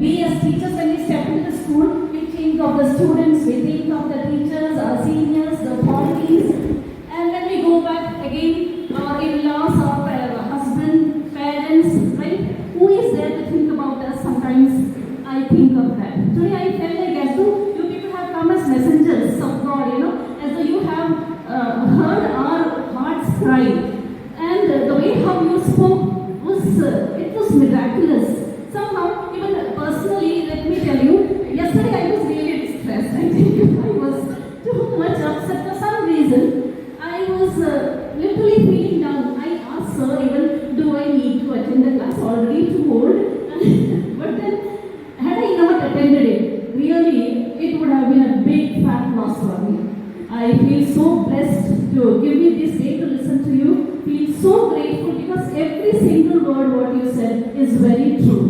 We as teachers, when we step into the school, we think of the students, we think of the teachers, our seniors, the authorities, and when we go back again, our in-laws, our husband, parents, right? Who is there to think about us? Sometimes I think of that. Today I felt like as though you people have come as messengers of God, as though you have heard our hearts cry. And the way how you spoke was, it was miraculous. Somehow, even personally, let me tell you, yesterday I was really distressed. I think I was too much upset for some reason. I was literally feeling down. I asked sir, even do I need to attend the class? Already too old. But then, had I not attended it, really, it would have been a big fat loss for me. I feel so blessed to give me this day to listen to you. Feel so grateful because every single word what you said is very true.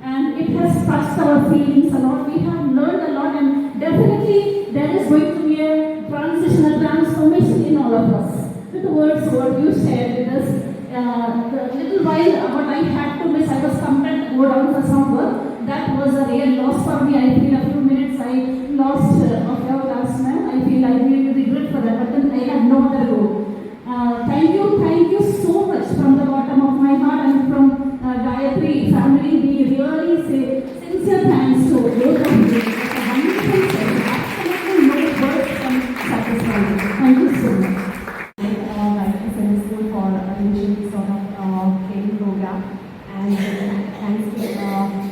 And it has touched our feelings a lot. We have learned a lot, and definitely there is going to be a transitional transformation in all of us. With the words what you shared with us, the little while what I had to miss, I was compelled to go down for some work. That was a real loss for me. I feel a few minutes I lost of your class, ma'am. I feel I really regret for that, but then I had no other road. Thank you so much from the bottom of my heart and from Gayatri family. We really say sincere thanks to both of you. Absolutely no words can satisfy you. Thank you so much. Thank you so much for arranging this sort of training program, and thanks to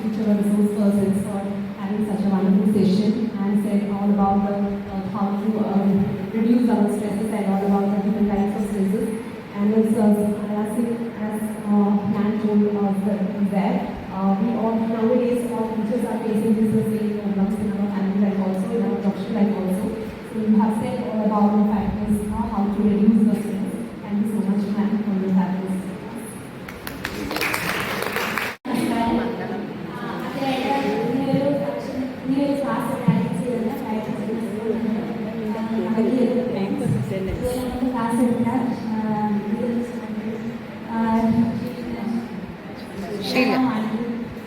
each of the resource persons for having such a wonderful session and said all about how to reduce our stresses and all about the different types of stresses. And as Nan told us that we all nowadays all teachers are facing this the same problems in our family life also, in our professional life also. So you have said all about the factors how to reduce the stress. Thank you so much, ma'am, for your fabulous.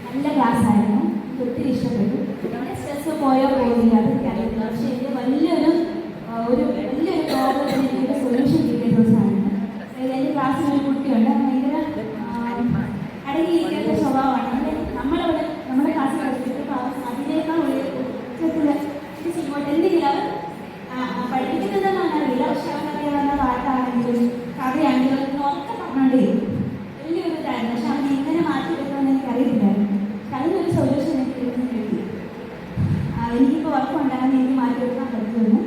നല്ല ക്ലാസ്സായിരുന്നു, ഒത്തിരി ഇഷ്ടപ്പെട്ടു. പിന്നെ stress പോയാൽ പോയില്ല, അതൊക്കെയായിരുന്നു. പക്ഷേ എനിക്ക് വലിയൊരു problem എനിക്ക് സൊല്യൂഷൻ കിട്ടിയ ദിവസമാണ്. എൻ്റെ ക്ലാസ്സിൽ ഒരു കുട്ടിയുണ്ട്, ഭയങ്കര അടങ്ങിയിരിക്കേണ്ട സ്വഭാവമാണ്. നമ്മുടെ ക്ലാസ്സിൽ പഠിച്ചിട്ട് അതിനേക്കാൾ ഇങ്ങോട്ട് എന്തെങ്കിലും അവർ പഠിപ്പിക്കുന്നതെന്ന് അറിയില്ല, പക്ഷെ അവരറിയാവുന്ന പാട്ടാണെങ്കിലും കഥയാണെങ്കിലും ഒക്കെ പറഞ്ഞുകൊണ്ടേയിരിക്കും. വലിയൊരു ഇതായിരുന്നു. പക്ഷെ അവൻ എങ്ങനെ മാറ്റിയെടുക്കുമെന്ന് എനിക്കറിയില്ലായിരുന്നു. അതിനൊരു സൊല്യൂഷൻ എനിക്ക് കിട്ടി. എനിക്കിപ്പോൾ ഉറപ്പുണ്ടാകുന്ന എനിക്ക് മാറ്റിയെടുക്കാൻ പറ്റുമെന്ന്.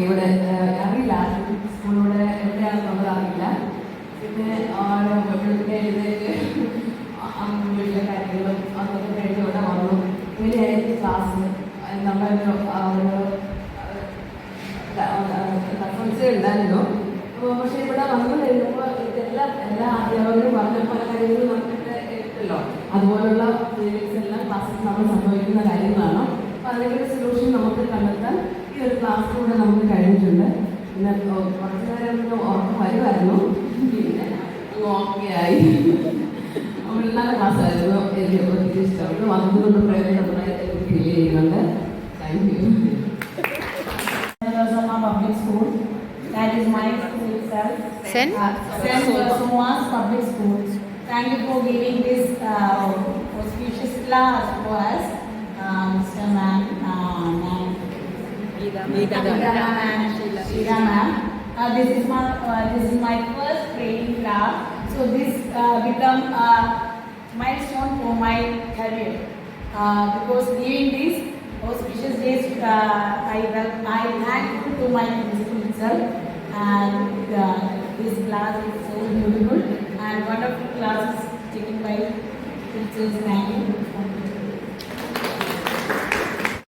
ഇവിടെ അറിയില്ല, സ്കൂളിലൂടെ എവിടെയാണെന്നുള്ളത് അറിയില്ല. പിന്നെ എഴുന്നേറ്റ് വീട്ടിലെ കാര്യങ്ങളും അതൊക്കെ കഴിഞ്ഞ് ഇവിടെ വന്നു. ഇങ്ങനെയായിരുന്നു ക്ലാസ്. നമ്മളൊരു കൺഫറൻസ് ഉണ്ടായിരുന്നു. പക്ഷേ ഇവിടെ വന്നു കഴിഞ്ഞപ്പോൾ എല്ലാ അധ്യാപകരും പറഞ്ഞ പല കാര്യങ്ങളും നമുക്കിട്ട് കേട്ടല്ലോ. അതുപോലുള്ള ഫീലിങ്സ് എല്ലാം ക്ലാസ്സിൽ നമ്മൾ സംഭവിക്കുന്ന കാര്യങ്ങളാണ്. അപ്പോൾ അതിനൊരു സൊല്യൂഷൻ നമുക്ക് കണ്ടെത്താൻ ഈ ഒരു ക്ലാസ്സിലൂടെ നമുക്ക് കഴിഞ്ഞിട്ടുണ്ട്. പിന്നെ കുറച്ച് നേരം ഉറക്കം വരുമായിരുന്നു, പിന്നെ ഓക്കെ ആയി. നല്ല ക്ലാസ്സായിരുന്നു, എനിക്ക് ഒത്തിരി ഇഷ്ടപ്പെട്ടു. വന്നതുകൊണ്ട് പ്രയോജനമായി എനിക്ക് ഫീൽ ചെയ്യുന്നുണ്ട്. Thank you. Public school. That is my school itself. St. Thomas Public School. Thank you for giving this auspicious class to us, Mr. Ma'am, and Sheila ma'am. This is my first training class, so this become a milestone for my career. Because during these auspicious days, I thankful to my principal itself, and this class is so beautiful and wonderful classes taken by teachers. Thank you.